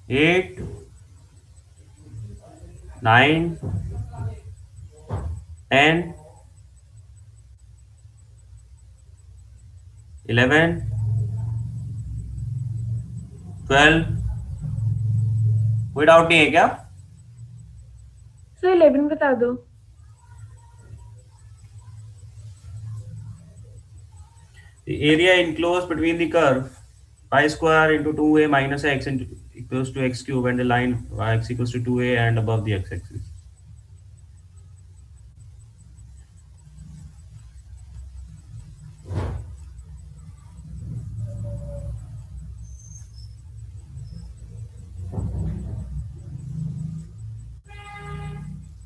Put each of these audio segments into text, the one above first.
8, 9, 10, 11, 12। कोई डाउट नहीं है क्या? सर 11 बता दो। The area enclosed between the curve y square into 2a minus x into equals to x cube and the line x equals to 2a and above the x-axis.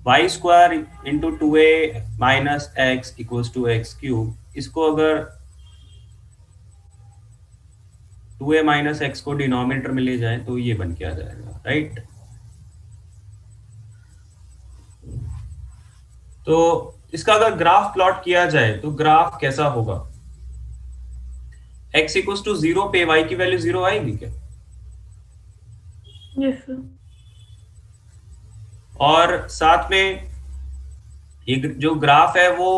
y square into 2a minus x equals to x cube, इसको अगर 2a minus x को denominator में ले जाए तो ये बन के आ जाएगा, राइट? तो इसका अगर ग्राफ प्लॉट किया जाए तो ग्राफ कैसा होगा? x इक्वल्स टू 0 पे y की वैल्यू 0 आएगी क्या? Yes sir. और साथ में ये जो ग्राफ है वो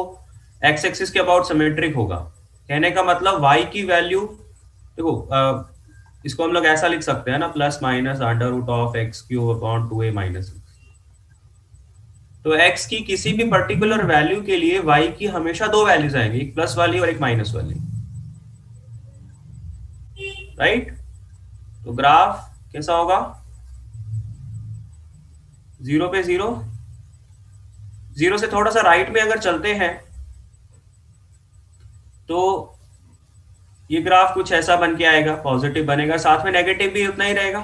एक्स एक्सिस के अबाउट सिमेट्रिक होगा। कहने का मतलब y की वैल्यू देखो, इसको हम लोग ऐसा लिख सकते हैं ना, plus minus under root of x cube upon 2a minus. तो x की किसी भी पर्टिकुलर वैल्यू के लिए y की हमेशा दो वैल्यूज आएंगी, एक प्लस वाली और एक माइनस वाली, राइट? तो ग्राफ कैसा होगा? 0 पे 0, 0 से थोड़ा सा राइट में अगर चलते हैं तो ये ग्राफ कुछ ऐसा बन के आएगा, पॉजिटिव बनेगा, साथ में नेगेटिव भी उतना ही रहेगा।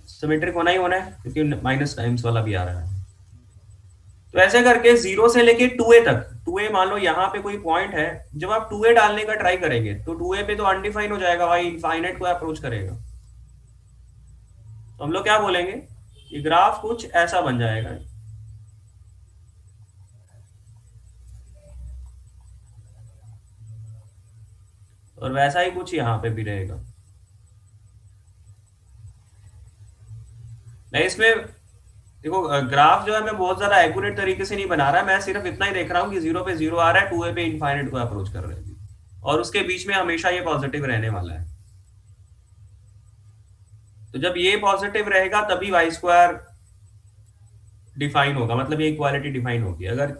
सिमेट्रिक होना ही होना है क्योंकि माइनस टाइम्स वाला भी आ रहा है। तो ऐसे करके 0 से लेके 2a तक, 2a मान लो यहाँ पे कोई पॉइंट है, जब आप 2a डालने का ट्राई करेंगे तो 2a पे तो अनडिफाइन हो जाएगा, भाई इनफाइनाइट को अप्रोच करेगा। तो हम लोग क्या बोलेंगे? ये ग्राफ कुछ ऐसा बन जाएगा। और वैसा ही कुछ यहाँ पे भी रहेगा। मैं इसमें देखो, ग्राफ जो है मैं बहुत ज्यादा एक्यूरेट तरीके से नहीं बना रहा, मैं सिर्फ इतना ही देख रहा हूँ कि 0 पे 0 आ रहा है, 2a पे इनफाइनाइट को अप्रोच कर रहे हैं, और उसके बीच में हमेशा ये पॉजिटिव रहने वाला है। तो जब ये पॉजिटिव रहेगा तभी वाई स्क्वायर डिफाइन होगा, मतलब ये इक्वालिटी डिफाइन होगी। अगर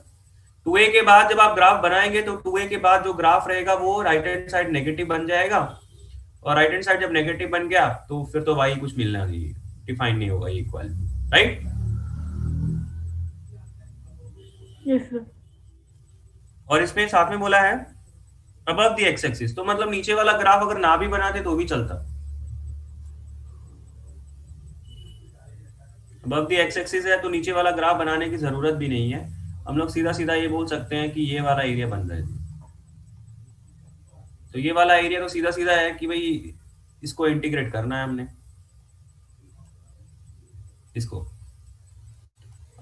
2a के बाद जब आप ग्राफ बनाएंगे तो 2a के बाद जो ग्राफ रहेगा वो राइट हैंड साइड नेगेटिव बन जाएगा, और राइट हैंड साइड जब नेगेटिव बन गया तो फिर तो वाई कुछ मिलना नहीं, डिफाइन नहीं होगा ये इक्वालिटी, राइट? Yes sir. और इसमें साथ में बोला है अबव द एक्स एक्सिस, तो मतलब नीचे वाला ग्राफ अगर ना भी बनाते तो भी चलता। अबव द एक्स एक्सिस है तो नीचे वाला ग्राफ बनाने की जरूरत भी नहीं है, हम लोग सीधा सीधा ये बोल सकते हैं कि ये वाला एरिया बन रहा है। तो ये वाला एरिया तो सीधा सीधा है कि भाई इसको इंटीग्रेट करना है हमने, इसको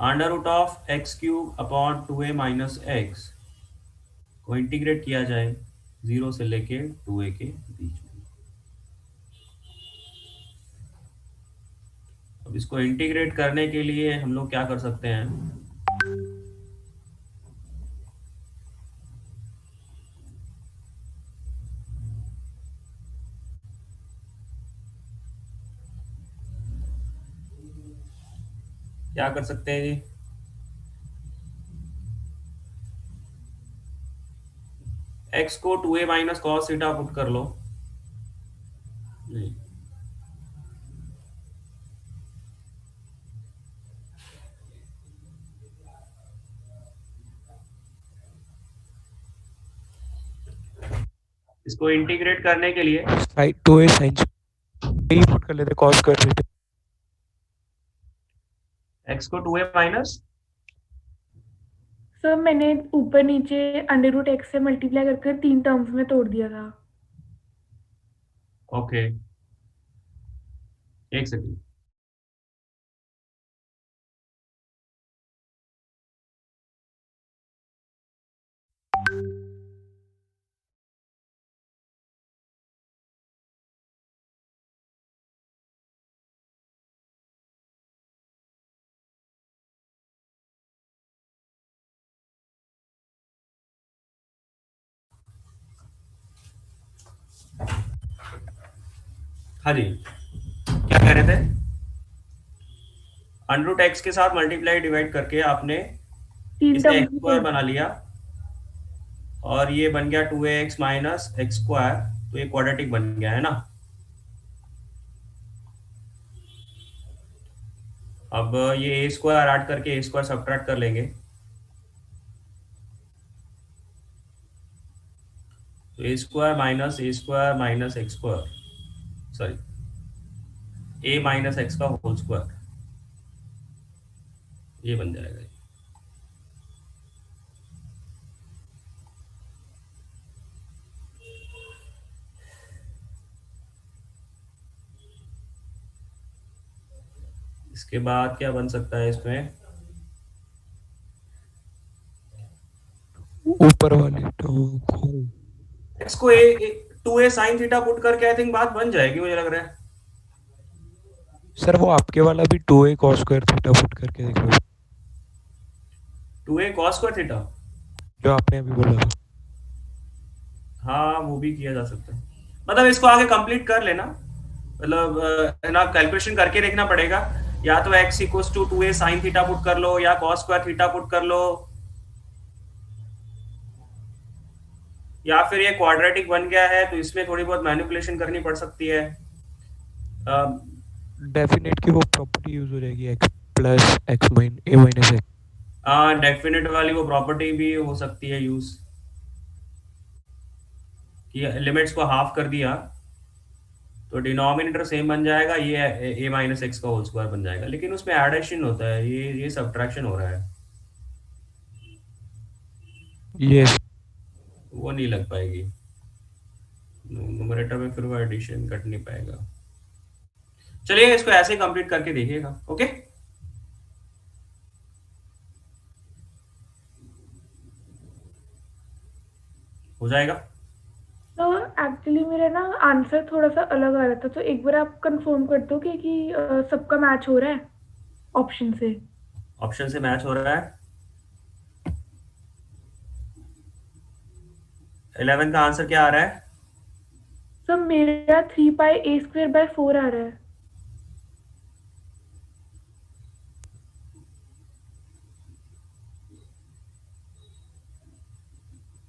under root of x cube upon 2a minus x को इंटीग्रेट किया जाए 0 से लेके 2a के बीच में। अब इसको इंटीग्रेट करने के लिए हम लोग क्या कर सकते हैं? क्या कर सकते हैं जी? एक्स को 2a minus cos theta put कर लो। नहीं, इसको इंटीग्रेट करने के लिए साइड 2a साइन यही पुट कर लेते कॉस कर रहे थे। एक्स को 2a माइनस, सर मैंने ऊपर नीचे अंडर रूट एक्स से मल्टीप्लाई करके 3 टर्म्स में तोड़ दिया था। ओके, एक सेकंड। हाँ जी, क्या कह रहे थे? अंडर रूट एक्स के साथ मल्टीप्लाई डिवाइड करके आपने तीन इसे टर्म्स एक्स में स्क्वायर तोड़ बना दिया। लिया, और ये बन गया 2ax माइनस एक्स स्क्वायर, तो ये क्वाड्रेटिक बन गया है ना। अब ये ए स्क्वायर ऐड करके ए स्क्वायर सब्ट्रैक्ट कर लेंगे, तो a square minus x square, sorry, a minus x का होल स्क्वायर, ये बन जाएगा। इसके बाद क्या बन सकता है इसमें? ऊपर वाले टर्म। एक्स को ए 2a साइन थीटा पुट करके आई थिंक बात बन जाएगी, मुझे लग रहा है। सर वो आपके वाला भी 2a cos square theta put करके देख लो, 2a cos स्क्वायर थीटा, जो आपने अभी बोला था। हाँ वो भी किया जा सकता है। मतलब इसको आगे कंप्लीट कर लेना, मतलब है ना, कैलकुलेशन करके देखना पड़ेगा। या तो x equals to 2a sine theta put कर लो, या cos स्क्वायर थीटा पुट कर लो, या फिर ये क्वाड्रेटिक बन गया है तो इसमें थोड़ी बहुत मैनिपुलेशन करनी पड़ सकती है। डेफिनेट की वो प्रॉपर्टी यूज हो जाएगी, x प्लस एक्स माइन ए माइनस एक्स। डेफिनेट वाली वो प्रॉपर्टी भी हो सकती है यूज, कि लिमिट्स को हाफ कर दिया तो डिनोमिनेटर सेम बन जाएगा, ये ए माइनस एक्स का होल स्क्वायर बन जाएगा, लेकिन उसमें एडिशन होता है, ये सब्ट्रैक्शन हो रहा है, ये वो नहीं लग पाएगी न्यूमरेटर में, फिर वो एडिशन कट नहीं पाएगा। चलिए इसको ऐसे कंप्लीट करके देखिएगा, ओके। हो जाएगा। तो एक्चुअली मेरा ना आंसर थोड़ा सा अलग आ रहा था, तो एक बार आप कंफर्म कर दो कि सबका मैच हो रहा है ऑप्शन से। ऑप्शन से मैच हो रहा है। 11 का आंसर क्या आ रहा है? तो मेरा 3πa² बाय 4 आ रहा है।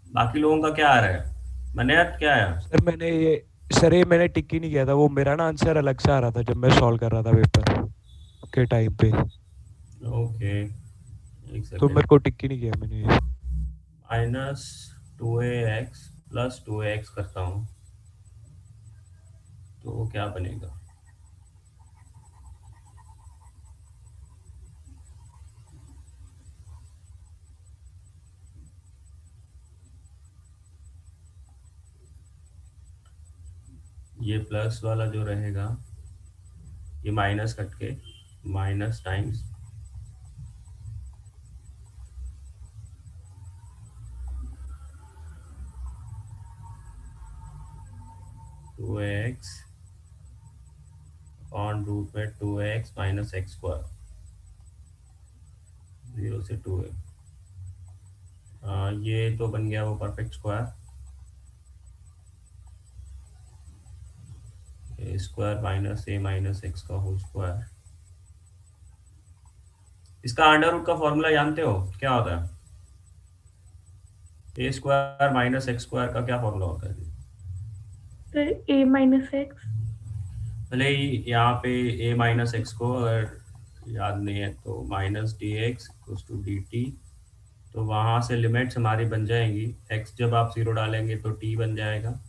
बाकी लोगों का क्या आ रहा है? मैंने क्या आया? सर ये मैंने टिक ही नहीं किया था, वो मेरा ना आंसर अलग से आ रहा था जब मैं सॉल्व कर रहा था पेपर के टाइम पे, ओके, एक तो सेकेंड। मेरे को टिक ही नहीं किया मैंने ये। माइनस 2ax प्लस 2ax करता हूँ, तो क्या बनेगा? ये प्लस वाला जो रहेगा, ये माइनस कट के minus times 2ax on root में 2ax माइनस एक्स स्क्वायर, 0 से 2a, ये तो बन गया वो परफेक्ट स्क्वायर, ए स्क्वायर माइनस ए माइनस एक्स का होल स्क्वायर। इसका अंडर रूट का फॉर्मूला जानते हो क्या होता है? ए स्क्वायर माइनस एक्स स्क्वायर का क्या फॉर्मूला होता है? फिर a-x। भले ही यहाँ पे ए माइनस एक्स को अगर याद नहीं है तो minus d x to d t, तो वहाँ से लिमिट्स हमारी बन जाएंगी, एक्स जब आप जीरो डालेंगे तो टी बन जाएगा,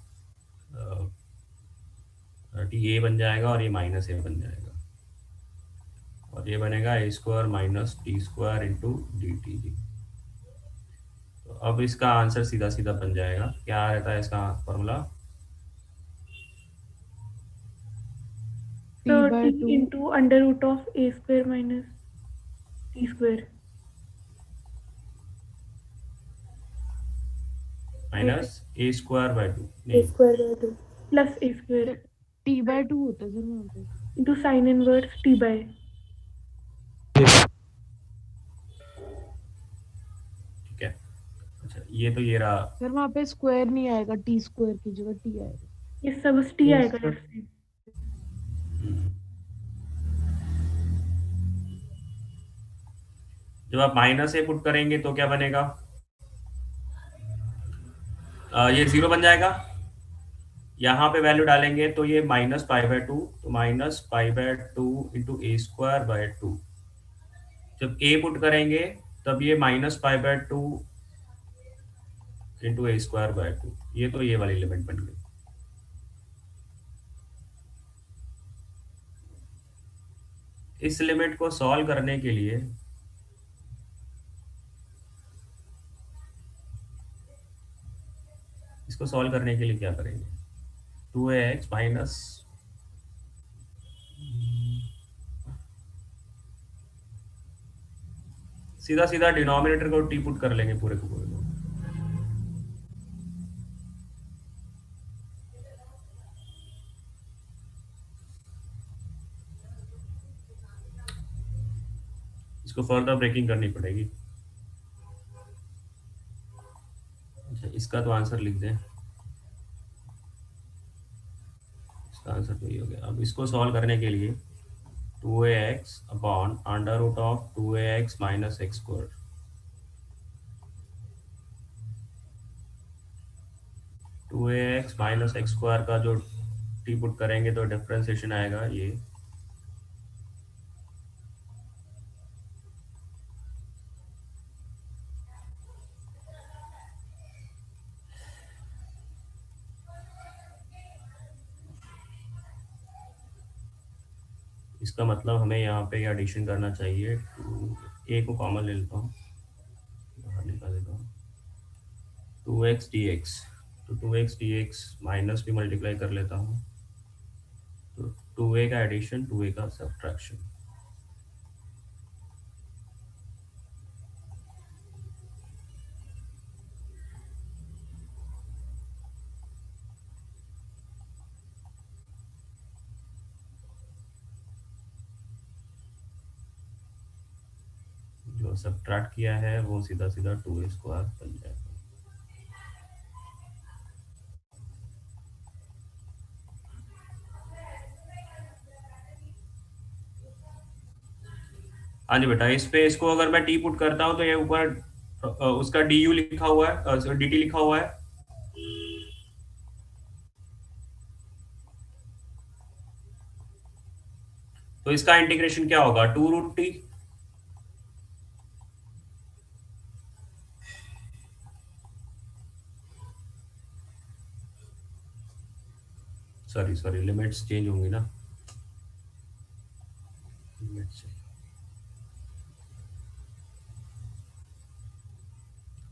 टी ए बन जाएगा, और ये माइनस ए बन जाएगा, और ये बनेगा a square minus t square into d t g. तो अब इसका आंसर सीधा सीधा बन जाएगा, क्या रहता है इसका फॉर्मूला? तो t t into under root of a² minus t²। Minus a square by two, a² by 2 plus a² t/2 होता है सर वहाँ पे। Into sine inverse t/। ठीक है। अच्छा ये तो ये रहा। सर वहाँ पे स्क्वायर नहीं आएगा, t² की जगह t आएगा। ये सब t Yes, आएगा sir. ऐसे। जब आप माइनस ए पुट करेंगे तो क्या बनेगा, ये 0 बन जाएगा। यहाँ पे वैल्यू डालेंगे तो ये -π/2, तो -π/2 इंटू ए स्क्वायर बाय 2। जब ए पुट करेंगे तब ये -π/2 इंटू ए स्क्वायर बाय 2। ये तो ये वाली लिमिट बन गई। इस लिमिट को सॉल्व करने के लिए इसको सॉल्व करने के लिए क्या करेंगे, 2ax माइनस, सीधा सीधा डिनोमिनेटर को टी पुट कर लेंगे पूरे को पूरे को। इसको फर्दर ब्रेकिंग करनी पड़ेगी। अच्छा, इसका तो आंसर लिख दें, इसका आंसर तो ये हो गया। अब इसको सॉल्व करने के लिए 2ax upon under root of 2ax minus x square, 2ax minus x square का जो टी पुट करेंगे तो डिफरेंशिएशन आएगा ये, इसका मतलब हमें यहाँ पे एडिशन करना चाहिए। ए को कॉमन ले लेता हूँ, बाहर निकाल देता हूँ, 2x dx, तो 2x dx माइनस भी मल्टीप्लाई कर लेता हूँ, तो 2a का एडिशन 2a का सब्ट्रैक्शन। जो सब्ट्रैक्ट किया है वो सीधा सीधा 2a स्क्वायर बन जाएगा। हाँ जी बेटा, इस पे इसको अगर मैं टी पुट करता हूँ तो ये ऊपर उसका डी यू लिखा हुआ है, डी टी लिखा हुआ है, तो इसका इंटीग्रेशन क्या होगा, 2√t। Sorry sorry, limits change होंगी ना, लिमिट्स।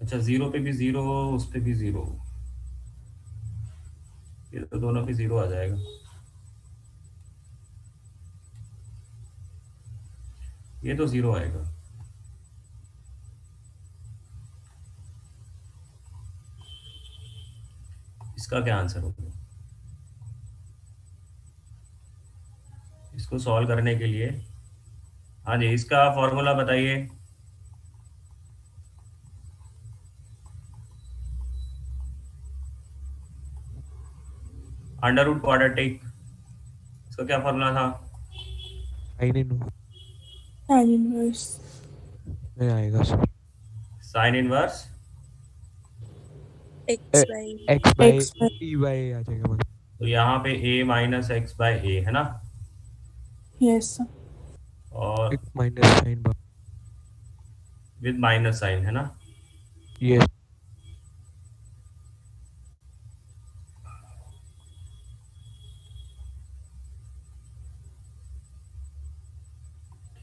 अच्छा, 0 पे भी 0, उस पे भी 0, ये तो दोनों पे 0 आ जाएगा। ये तो 0 आएगा। इसका क्या आंसर होगा, इसको सॉल्व करने के लिए, हाँ जी, इसका फॉर्मूला बताइए। अंडर रूट क्वाड्रेटिक, इसका क्या फॉर्मूला था, साइन इन tan इनवर्स में आएगा sir, sine inverse x by x by x by e by आ जाएगा मतलब। तो यहाँ पे a minus x by a है ना, yes sir. और एक minus sign with minus sign है ना। ये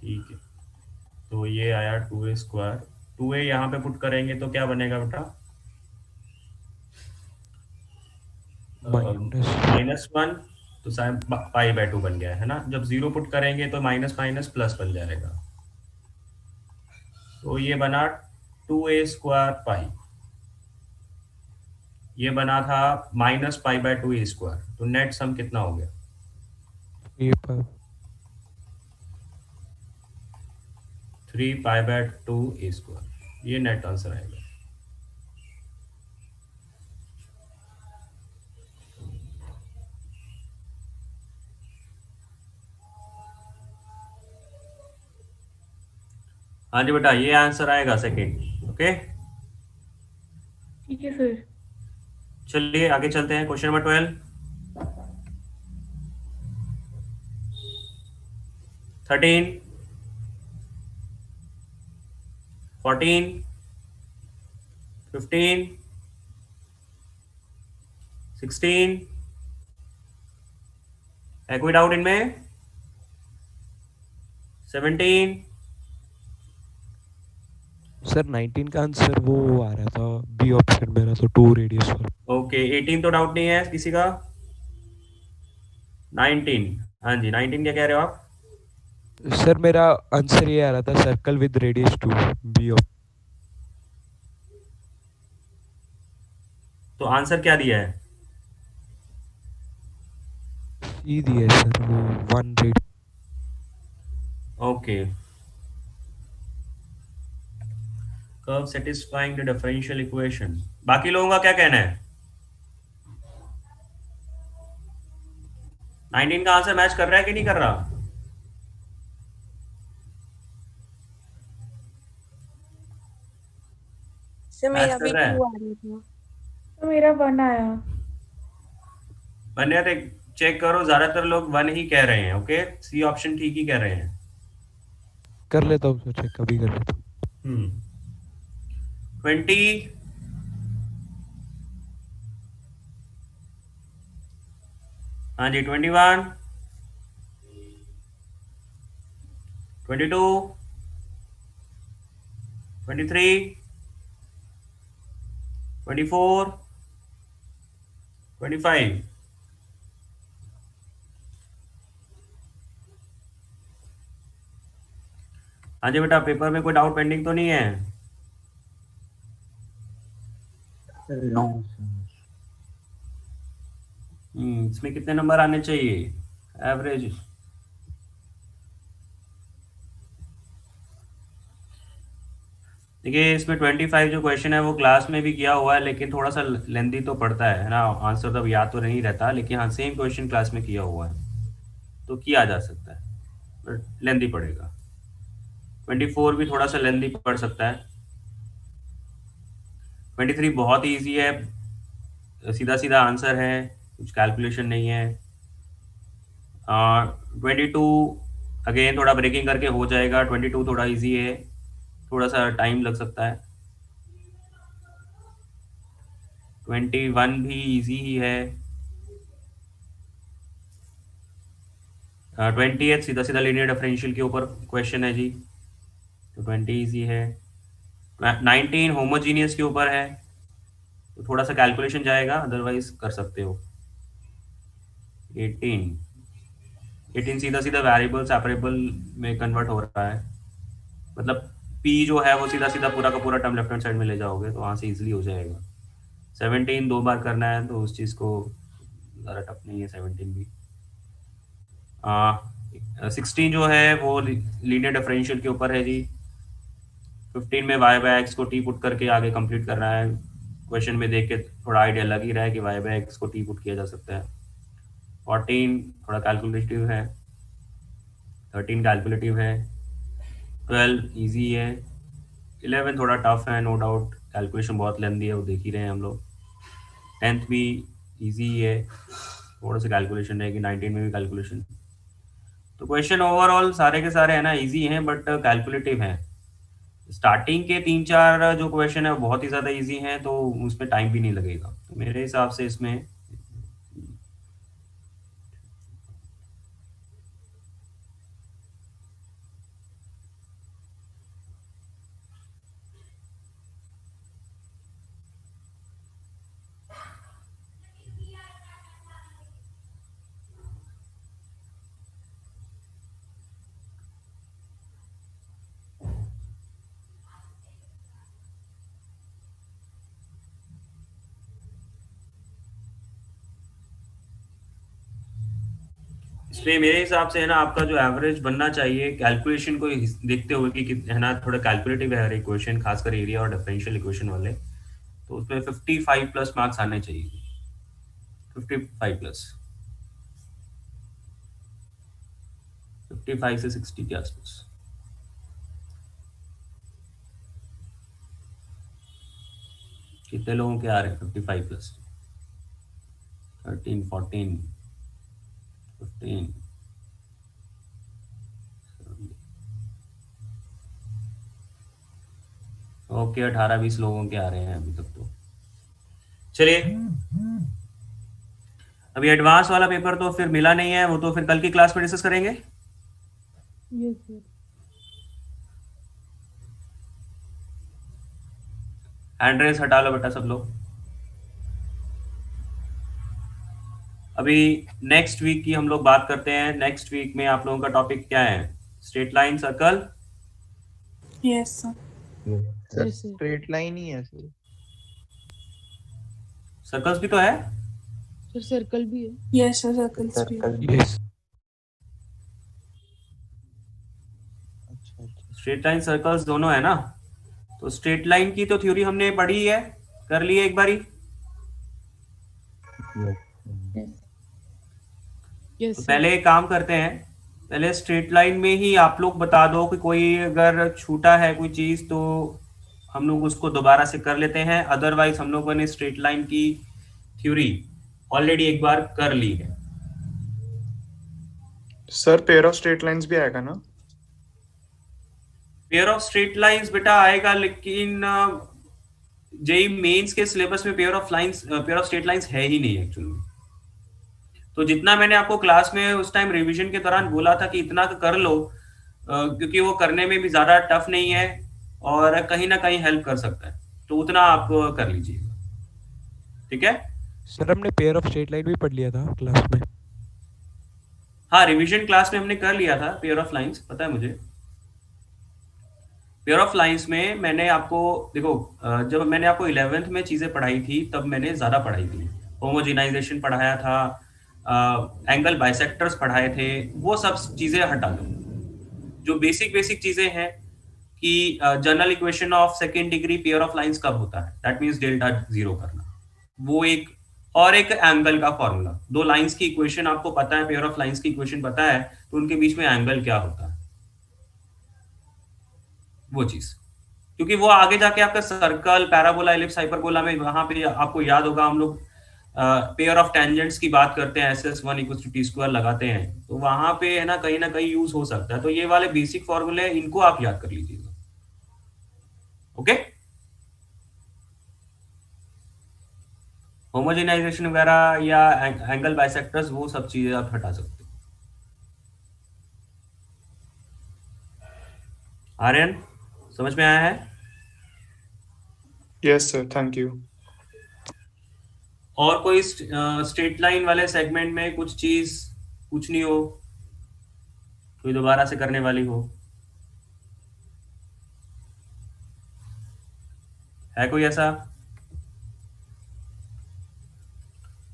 ठीक है, तो ये आया 2a स्क्वायर, 2a यहाँ पे पुट करेंगे तो क्या बनेगा बेटा, माइनस -1, तो साइन π/2 बन गया है ना। जब 0 पुट करेंगे तो माइनस माइनस प्लस बन जाएगा, तो ये बना 2a स्क्वायर पाई, ये बना था -π/2 a स्क्वायर, तो नेट सम कितना हो गया, ये पर 3π/2 a स्क्वायर, ये नेट आंसर आएगा। हाँ जी बेटा, ये आंसर आएगा सेकेंड। ओके, ठीक है सर। चलिए आगे चलते हैं। Question number 12, 13, 14, 15, 16। है कोई डाउट इनमें? 17। सर 19 का आंसर वो आ रहा था बी ऑप्शन मेरा, तो 2 रेडियस पर। ओके, 18 तो डाउट नहीं है किसी का। 19, हाँ जी 19 क्या कह रहे हो आप? सर मेरा आंसर ये आ रहा था circle with radius 2, B option. तो आंसर क्या दिया है? ई दिया है सर, वो 1 radius. Okay, curve satisfying the differential equation. बाकी लोगों का क्या कहना है? 19 का आंसर मैच कर रहा है कि नहीं कर रहा? सर मैच मेरा कर भी रहा है? 2 आ रहा था। तो मेरा 1 आया। मैंने चेक करो, ज्यादातर लोग 1 ही कह रहे हैं। ओके, सी ऑप्शन ठीक ही कह रहे हैं। कर लेता हूँ सर, चेक कभी कर लेता हूँ। 20, हाँ जी 21, 22, 23, 24, 25। हाँ जी बेटा, पेपर में कोई डाउट पेंडिंग तो नहीं है? नो। इसमें कितने नंबर आने चाहिए एवरेज? देखिए, इसमें 25 जो क्वेश्चन है वो क्लास में भी किया हुआ है, लेकिन थोड़ा सा लेंदी तो पड़ता है ना। आंसर तब याद तो नहीं रहता, लेकिन हाँ सेम क्वेश्चन क्लास में किया हुआ है तो किया जा सकता है, बट लेंदी पड़ेगा। 24 भी थोड़ा सा लेंदी पड़ सकता है। 23 बहुत ईजी है, सीधा सीधा आंसर है, कुछ कैलकुलेशन नहीं है। 22 अगेन थोड़ा ब्रेकिंग करके हो जाएगा। 22 थोड़ा इजी है, थोड़ा सा टाइम लग सकता है। 21 भी इजी ही है। 20 सीधा सीधा लीनियर डिफरेंशियल के ऊपर क्वेश्चन है जी, तो 20 इजी है। 19 होमोजीनियस के ऊपर है, तो थोड़ा सा कैलकुलेशन जाएगा, अदरवाइज कर सकते हो। 18, 18 सीधा सीधा वेरिएबल सेपरेबल में कन्वर्ट हो रहा है, मतलब पी जो है वो सीधा सीधा पूरा का पूरा टर्म लेफ्ट हैंड साइड में ले जाओगे तो वहाँ से इजीली हो जाएगा। 17 2 बार करना है तो उस चीज़ को ज़्यादा टफ नहीं है 17 भी। 16 जो है वो लीनियर डिफरेंशियल के ऊपर है जी। 15 में वाई बाय एक्स को टी पुट करके आगे कंप्लीट कर रहा है। क्वेश्चन में देख के थोड़ा आइडिया लग ही रहा है कि वाई बाय एक्स को टी पुट किया जा सकता है। 14 थोड़ा कैलकुलेटिव है। 13 कैलकुलेटिव है। 12 इजी है। 11 थोड़ा टफ है, नो डाउट, कैलकुलेशन बहुत लेंदी है, वो देख ही रहे हैं हम लोग। 10th भी इजी है, थोड़ा सा कैलकुलेशन रहेगी। 19 में भी कैलकुलेशन। तो क्वेश्चन ओवरऑल सारे के सारे है ना इजी हैं, बट कैलकुलेटिव हैं। स्टार्टिंग के 3-4 जो क्वेश्चन है वो बहुत ही ज़्यादा इजी हैं, तो उसमें टाइम भी नहीं लगेगा, तो मेरे हिसाब से इसमें। इसमें मेरे हिसाब से है ना आपका जो एवरेज बनना चाहिए कैलकुलेशन को देखते हुए कि है ना थोड़ा कैलकुलेटिव है हर एक क्वेश्चन, खासकर एरिया और डिफरेंशियल इक्वेशन वाले, तो उसमें 55 प्लस मार्क्स आने चाहिए। 55 प्लस, 55 से 60 के आसपास। कितने लोगों के आ रहे हैं 55 प्लस 13 14 15 ओके 18-20 लोगों के आ रहे हैं अभी तक तो। चलिए अभी एडवांस वाला पेपर तो फिर मिला नहीं है, वो तो फिर कल की क्लास में डिस्कस करेंगे। Yes sir. हैंड रेस हटा लो बेटा सब लोग। अभी नेक्स्ट वीक की हम लोग बात करते हैं। नेक्स्ट वीक में आप लोगों का टॉपिक क्या है? Straight line, circle. Yes, sir. Sir Yes, sir. Straight line ही है सर। सर्कल्स भी तो है। सर सर्कल भी है। Yes, sir. Circles भी है. सर्कल यस अच्छा अच्छा स्ट्रेट लाइन सर्कल्स दोनों है ना। तो स्ट्रेट लाइन की तो थ्योरी हमने पढ़ी है, कर ली है एक बारी। यस तो सर। पहले एक काम करते हैं, पहले स्ट्रेट लाइन में ही आप लोग बता दो कि कोई अगर छूटा है कोई चीज तो हम लोग उसको दोबारा से कर लेते हैं। अदरवाइज हम लोगों ने स्ट्रेट लाइन की थ्योरी ऑलरेडी एक बार कर ली है। Sir pair of straight lines भी आएगा ना? पेयर ऑफ स्ट्रेट लाइंस बेटा आएगा, लेकिन जेई मेंस के सिलेबस में पेयर ऑफ स्ट्रेट लाइंस है ही नहीं एक्चुअली। तो जितना मैंने आपको क्लास में उस टाइम रिवीजन के दौरान बोला था कि इतना कर लो, क्योंकि वो करने में भी ज्यादा टफ नहीं है और कहीं ना कहीं हेल्प कर सकता है, तो उतना आप कर लीजिएगा। ठीक है। सर हमने पेयर ऑफ स्ट्रेट लाइन भी पढ़ लिया था क्लास में। हाँ, रिवीजन क्लास में हमने कर लिया था पेयर ऑफ लाइंस, पता है मुझे। पेयर ऑफ लाइंस में मैंने आपको देखो, जब मैंने आपको 11th में चीजें पढ़ाई थी तब मैंने ज्यादा पढ़ाई थी। होमोजिनाइजेशन पढ़ाया था, एंगल बाइसेक्टर्स पढ़ाए थे, वो सब चीजें हटा दो। जो बेसिक बेसिक चीजें हैं कि general equation of second degree pair of lines कब होता है, दैट मीन्स डेल्टा जीरो करना, वो एक, और एक एंगल का फॉर्मूला। दो लाइंस की इक्वेशन आपको पता है, पेयर ऑफ लाइंस की इक्वेशन पता है, तो उनके बीच में एंगल क्या होता है, वो चीज। क्योंकि वो आगे जाके आपका सर्कल, पैराबोला, एलिप्स, हाइपरबोला में वहां पे आपको याद होगा हम लोग पेयर ऑफ टेंजेंट्स की बात करते हैं, SS1 इक्वल टू t² लगाते हैं, तो वहां पे है ना कहीं यूज हो सकता है। तो ये वाले बेसिक फॉर्मूले इनको आप याद कर लीजिएगा। ओके। होमोजेनाइजेशन वगैरह या एंगल बाइसेक्टर्स, वो सब चीजें आप हटा सकते हो। आर्यन, समझ में आया है? Yes sir, thank you. और कोई स्ट्रेट लाइन वाले सेगमेंट में कुछ चीज पूछनी हो, कोई दोबारा से करने वाली हो, है कोई ऐसा?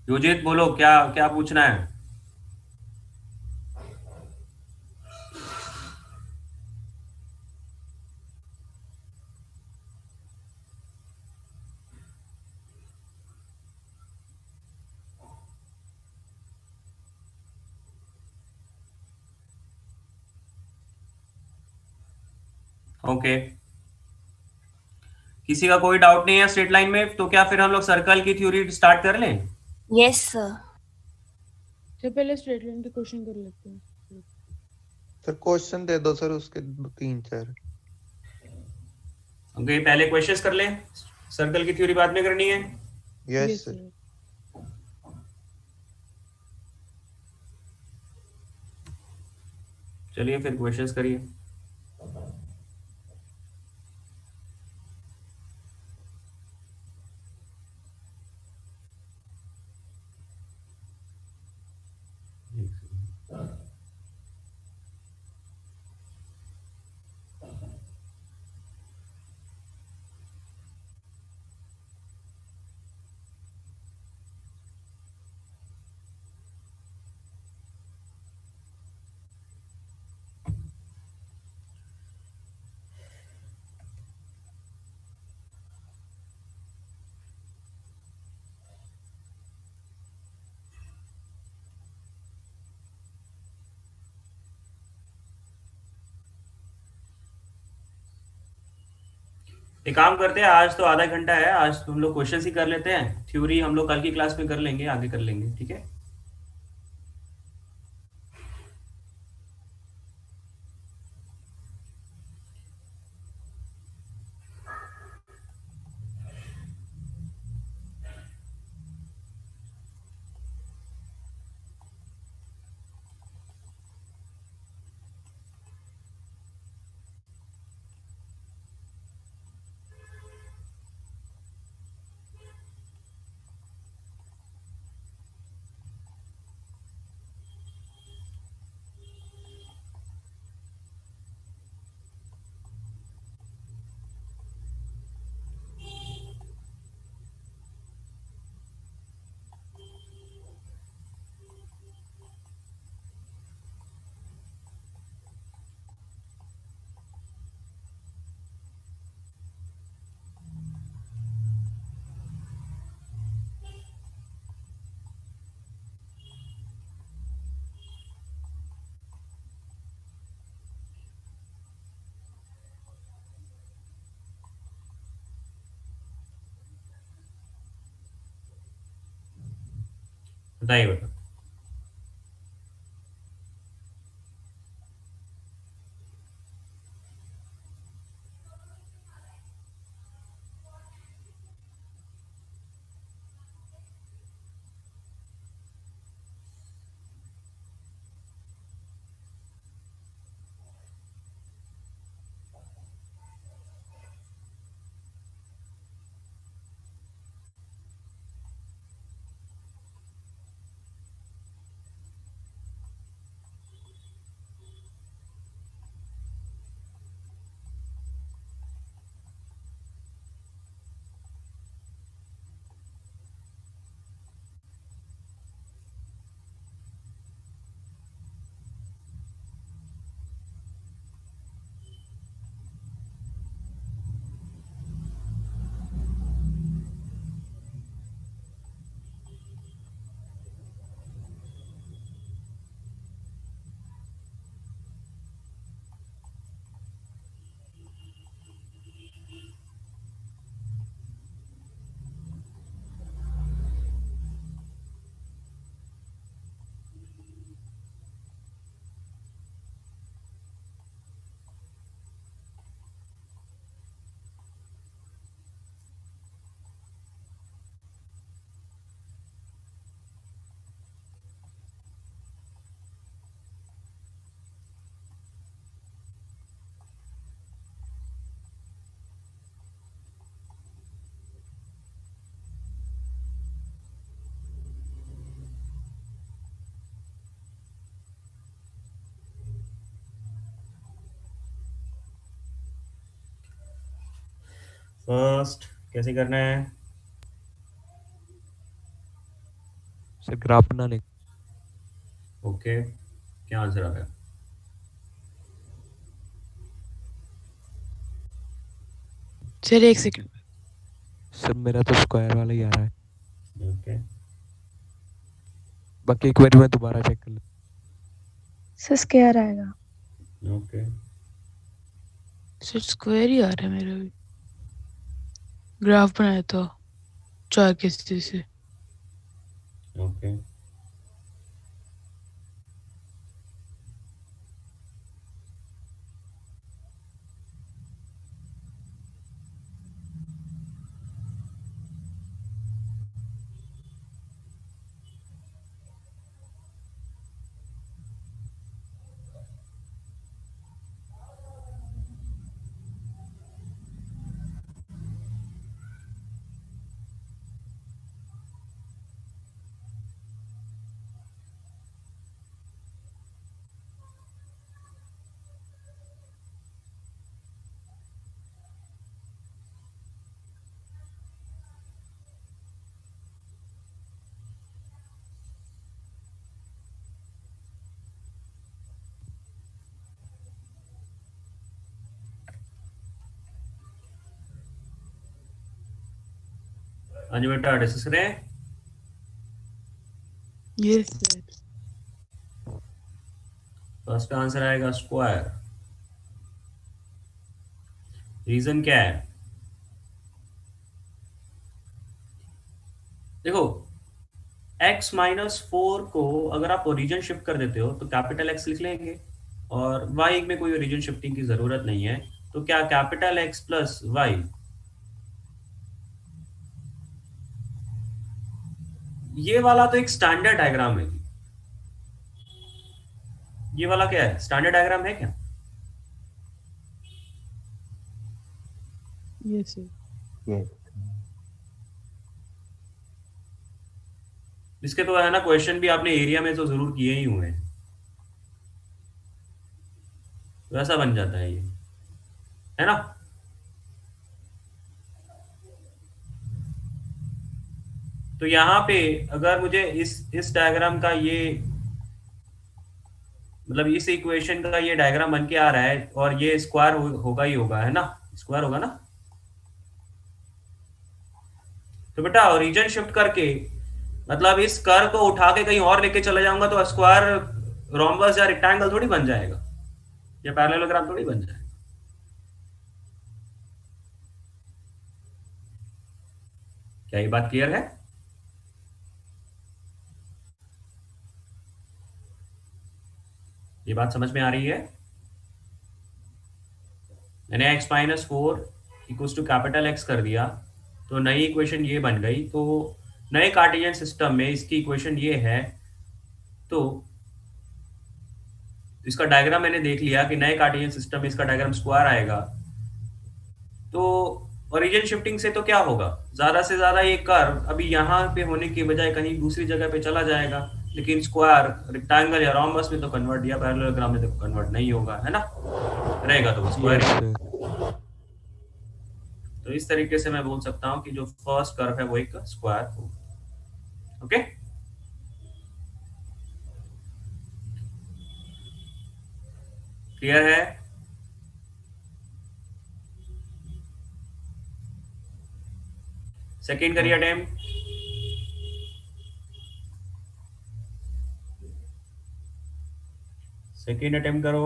योजित बोलो, क्या क्या पूछना है? ओके, किसी का कोई डाउट नहीं है स्ट्रेट लाइन में? तो क्या फिर हम लोग सर्कल की थ्योरी स्टार्ट कर लें? Yes sir. सर पहले स्ट्रेट लाइन के क्वेश्चन कर लेते हैं। सर क्वेश्चन दे दो सर, उसके 3-4। ओके, पहले क्वेश्चंस कर लें, सर्कल की थ्योरी बाद में करनी है। Yes yes sir. सर। चलिए फिर क्वेश्चंस करिए। एक काम करते हैं, आज तो आधा घंटा है, आज हम लोग क्वेश्चन ही कर लेते हैं, थ्योरी हम लोग कल की क्लास में कर लेंगे, आगे कर लेंगे, ठीक है। बताइए बेटा। फर्स्ट कैसे करना है? सर ग्राफ बनाने। ओके, क्या आंसर आ गया? सर एक सेकंड। सर मेरा तो स्क्वायर वाला ही आ रहा है, ओके, बाकी एक बार मैं दोबारा चेक कर लूँ। सर स्क्वायर आएगा। ओके, सर स्क्वायर ही आ रहा है मेरा भी। ग्राफ बनाया था 4 के स्थिति से। ओके। हाँ जी बेटा, डिस्कस करें। Yes sir. फर्स्ट का आंसर आएगा स्क्वायर। रीजन क्या है? देखो x-4 को अगर आप ओरिजिन शिफ्ट कर देते हो तो कैपिटल X लिख लेंगे, और y में कोई ओरिजिन शिफ्टिंग की जरूरत नहीं है, तो क्या कैपिटल X प्लस वाई, ये वाला तो एक स्टैंडर्ड डायग्राम है। ये वाला क्या है, स्टैंडर्ड डायग्राम है क्या? यस यस इसके तो है ना क्वेश्चन भी आपने एरिया में तो जरूर किए ही हुए हैं, वैसा बन जाता है ये, है ना। तो यहाँ पे अगर मुझे इस डायग्राम का ये मतलब इस इक्वेशन का ये डायग्राम बन के आ रहा है, और ये स्क्वायर होगा ही होगा, है ना, स्क्वायर होगा ना। तो बेटा ओरिजिन शिफ्ट करके मतलब इस कर्व को उठा के कहीं और लेके चले जाऊंगा तो स्क्वायर, रोम्बस या रेक्टेंगल थोड़ी बन जाएगा, या पैरेललोग्राम थोड़ी बन जाएगा। क्या ये बात क्लियर है? ये बात समझ में आ रही है? मैंने x-4 equals to capital X कर दिया, तो नई इक्वेशन ये बन गई। तो नए कार्टेशियन सिस्टम में इसकी इक्वेशन ये है, तो इसका डायग्राम मैंने देख लिया कि नए कार्टेशियन सिस्टम में इसका डायग्राम स्क्वायर आएगा। तो ओरिजिन शिफ्टिंग से तो क्या होगा, ज्यादा से ज्यादा ये कर्व अभी यहाँ पे होने की बजाय कहीं दूसरी जगह पे चला जाएगा, लेकिन स्क्वायर, रेक्टेंगल या रोम्बस में तो कन्वर्ट, या पैरेललोग्राम में तो कन्वर्ट नहीं होगा, है ना, रहेगा तो स्क्वायर यस ही। सर। तो इस तरीके से मैं बोल सकता हूँ कि जो फर्स्ट कर्व है वो एक स्क्वायर होगा। ओके, क्लियर है? सेकेंड करिए अटेम्प्ट। सेकेंड अटेम्प्ट करो।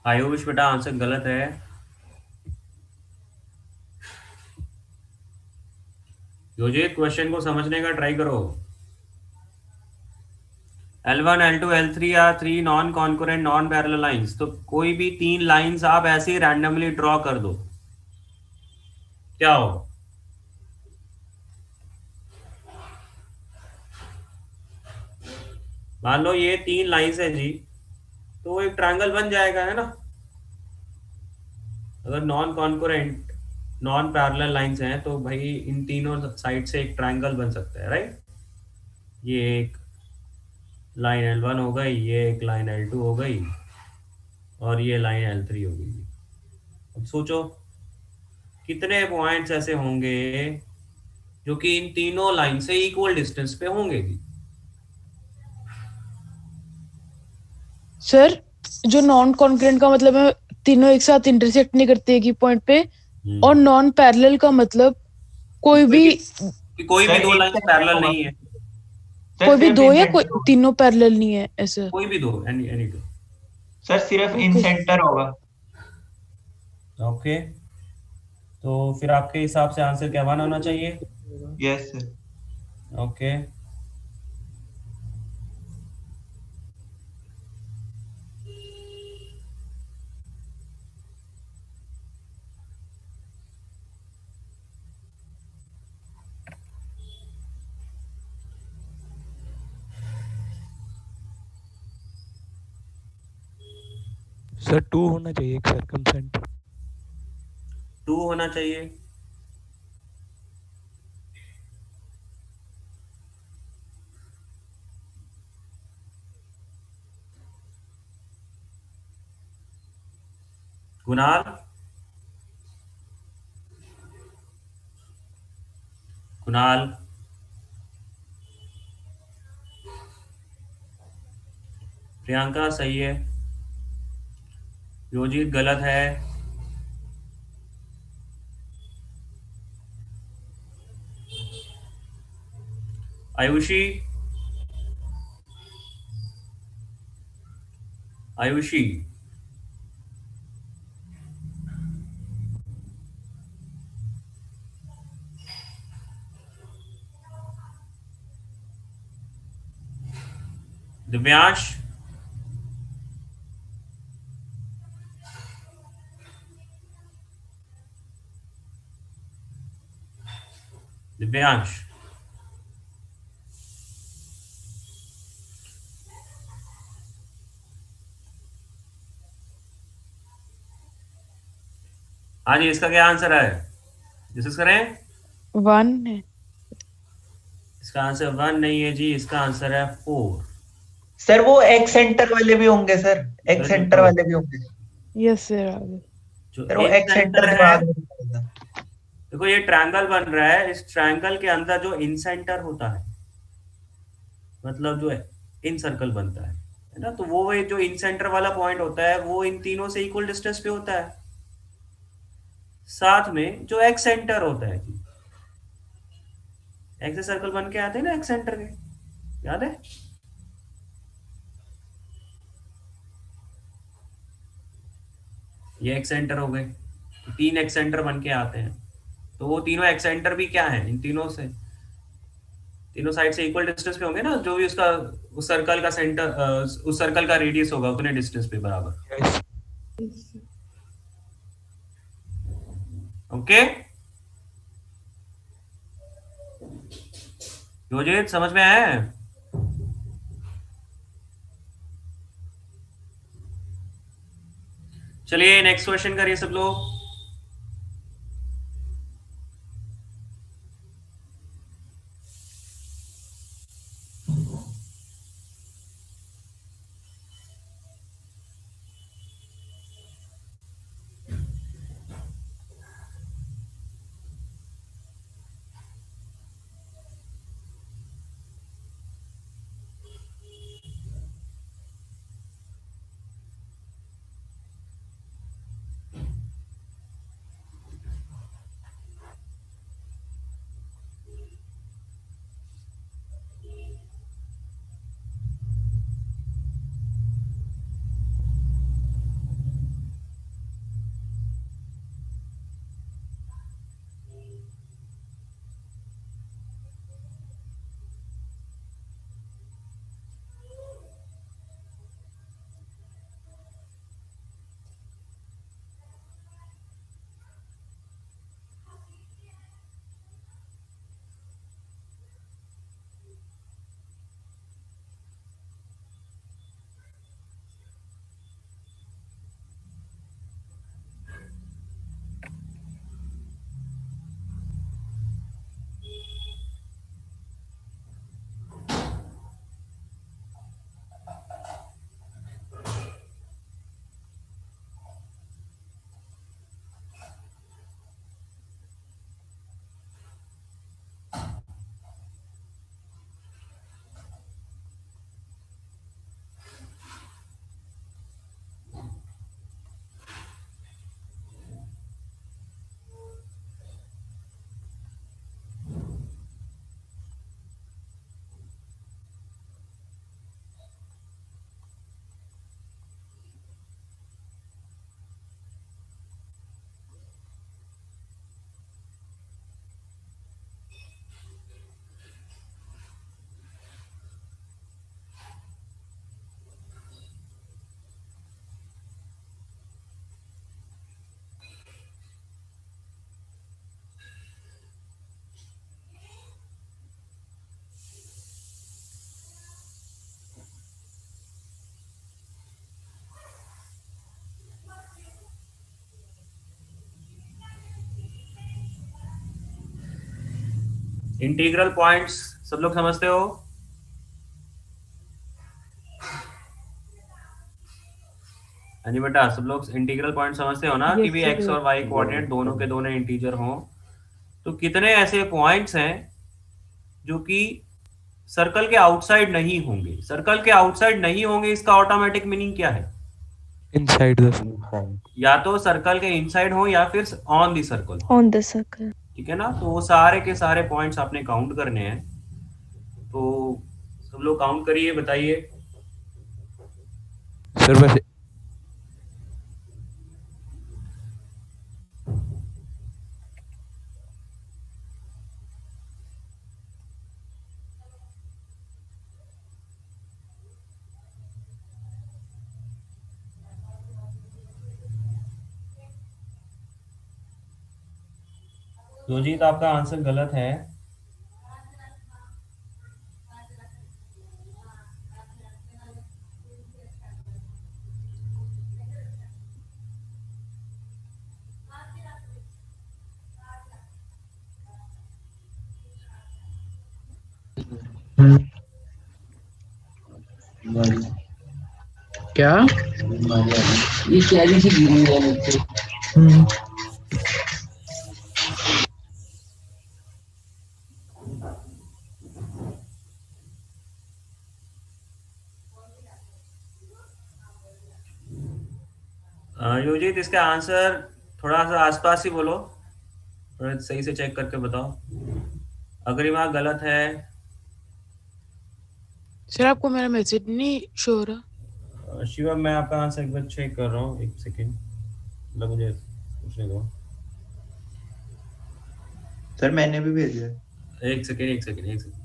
आयुष बेटा आंसर गलत है। योजित क्वेश्चन को समझने का ट्राई करो। L1, L2, L3 या 3 non concurrent non parallel lines, तो कोई भी 3 लाइंस आप ऐसे ही रैंडमली ड्रॉ कर दो, क्या हो? मान लो ये 3 लाइंस है जी, तो एक ट्रायंगल बन जाएगा, है ना? अगर non concurrent non parallel lines हैं तो भाई इन तीनों साइड से एक ट्रायंगल बन सकता है, राइट? ये एक लाइन L1 हो गई, ये एक लाइन L2 हो गई, और ये लाइन L3 हो गई। अब सोचो कितने पॉइंट्स ऐसे होंगे जो कि इन तीनों लाइन से इक्वल डिस्टेंस पे होंगे जी। सर जो नॉन कॉन्करेंट का मतलब है तीनों एक साथ इंटरसेक्ट नहीं करते एक ही पॉइंट पे, और नॉन पैरेलल का मतलब कोई भी कोई भी दो लाइन पैरेलल नहीं है, कोई भी दो या कोई तीनों पैरेलल नहीं है ऐसा। कोई भी दो, एनी दो। सर सिर्फ इन सेंटर होगा। ओके, तो फिर आपके हिसाब से आंसर क्या वन होना चाहिए? Yes sir. ओके, सर 2 होना चाहिए एक सर्कमसेंटर। 2 होना चाहिए। कुणाल, कुणाल, प्रियंका सही है, योजित गलत है, आयुषी, आयुषी, दिव्यांश, दिव्यांश, हाँ जी, इसका क्या आंसर है? डिस्कस करें। 1 है। इसका आंसर 1 नहीं है जी, इसका आंसर है 4। सर वो एक्स सेंटर वाले भी होंगे सर, एक्स सेंटर वाले भी होंगे। यस सर आगे। जो सर वो एक एक्स सेंटर सेंटर के है, बाद में निकलेगा। देखो ये ट्रायंगल बन रहा है, इस ट्रायंगल के अंदर जो इन सेंटर होता है, मतलब जो इन सर्कल बनता है ना, तो वो जो इन सेंटर वाला पॉइंट होता है वो इन तीनों से इक्वल डिस्टेंस पे होता है। साथ में जो एक्स सेंटर होता है जी, एक्स सर्कल बन के आते हैं ना एक्स सेंटर के, याद है? ये एक्स सेंटर हो गए, तो 3 एक्स सेंटर बन के आते हैं, तो वो तीनों एक्स सेंटर भी क्या है, इन तीनों से तीनों साइड से इक्वल डिस्टेंस पे होंगे ना, जो भी उसका उस सर्कल का सेंटर उस सर्कल का रेडियस होगा उतने डिस्टेंस पे बराबर। यस। ओके, योजित समझ में आया है? चलिए नेक्स्ट क्वेश्चन करिए सब लोग। इंटीग्रल पॉइंट्स सब लोग समझते हो? हाँ जी बेटा, सब लोग इंटीग्रल पॉइंट समझते हो ना कि भी एक्स और वाई कोऑर्डिनेट दोनों के दोनों इंटीजर हों। तो कितने ऐसे पॉइंट्स हैं जो कि सर्कल के आउटसाइड नहीं होंगे? सर्कल के आउटसाइड नहीं होंगे, इसका ऑटोमेटिक मीनिंग क्या है? इनसाइड द या तो सर्कल के इनसाइड हो या फिर on the circle. On the circle. ठीक है ना? तो वो सारे के सारे पॉइंट्स आपने काउंट करने हैं। तो सब लोग काउंट करिए, बताइए। सर बस योजीत, आपका आंसर गलत है। क्या ये कैरी से गिरी है नीचे। योजित, इसका आंसर थोड़ा सा आसपास ही बोलो, थोड़ा सही से चेक करके बताओ। अगर ये वहाँ गलत है। सर आपको मेरा मैसेज नहीं शो हो रहा? शिवम, मैं आपका आंसर एक बार चेक कर रहा हूँ, एक सेकेंड, मतलब मुझे पूछने दो। सर मैंने भी भेजा है। एक सेकेंड, एक सेकेंड, एक सेकेंड।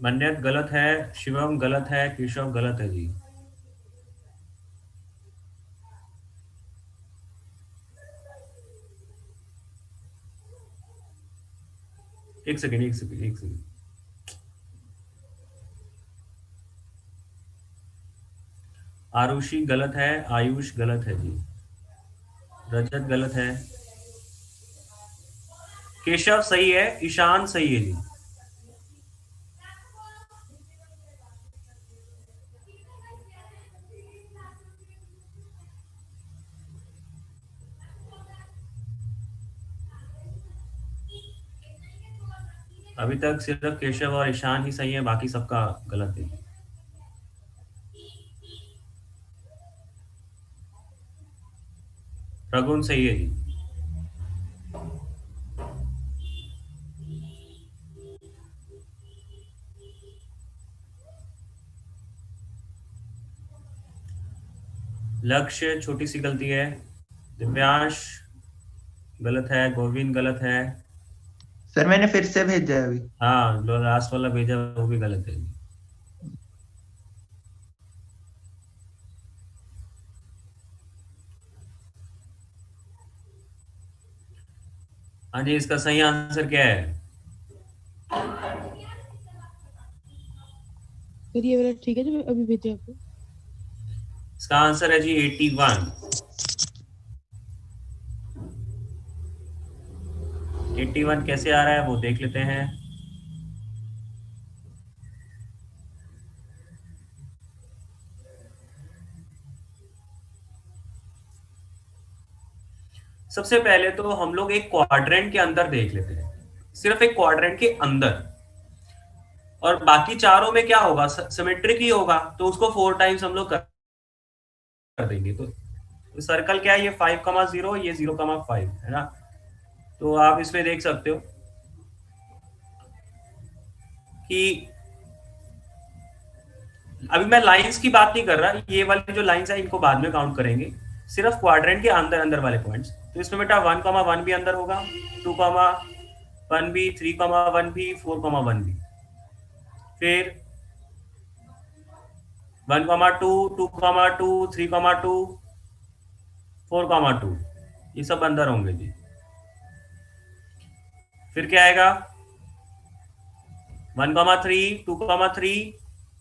मन्यत गलत है, शिवम गलत है, केशव गलत है जी। एक सेकेंड, एक सेकेंड, एक सेकेंड। आरुषि गलत है, आयुष गलत है जी, रजत गलत है, केशव सही है, ईशान सही है जी। अभी तक सिर्फ केशव और ईशान ही सही है, बाकी सबका गलत है। रघुन सही है जी। लक्ष्य छोटी सी गलती है, दिव्यांश गलत है, गोविंद गलत है। सर मैंने फिर से भेजा है अभी। हाँ, जो लास्ट वाला भेजा वो भी गलत है। हाँ जी, इसका सही आंसर क्या है? फिर ये वाला ठीक है जो अभी भेजा आपको? इसका आंसर है जी 81। 81 कैसे आ रहा है वो देख लेते हैं। सबसे पहले तो हम लोग एक क्वाड्रेंट के अंदर देख लेते हैं, सिर्फ एक क्वाड्रेंट के अंदर, और बाकी चारों में क्या होगा, सिमेट्रिक ही होगा, तो उसको 4 टाइम्स हम लोग कर देंगे। तो सर्कल क्या है, ये 5,0, ये 0,5 है ना। तो आप इसमें देख सकते हो कि अभी मैं लाइंस की बात नहीं कर रहा, ये वाली जो लाइंस है इनको बाद में काउंट करेंगे, सिर्फ क्वाड्रेंट के अंदर अंदर वाले पॉइंट्स। तो इसमें बेटा 1,1 भी अंदर होगा, 2,1 भी, 3,1 भी, 4,1 भी, फिर 1,2, 2,2, 3,2, 4,2, ये सब अंदर होंगे जी। फिर क्या आएगा, 1,3, 2,3,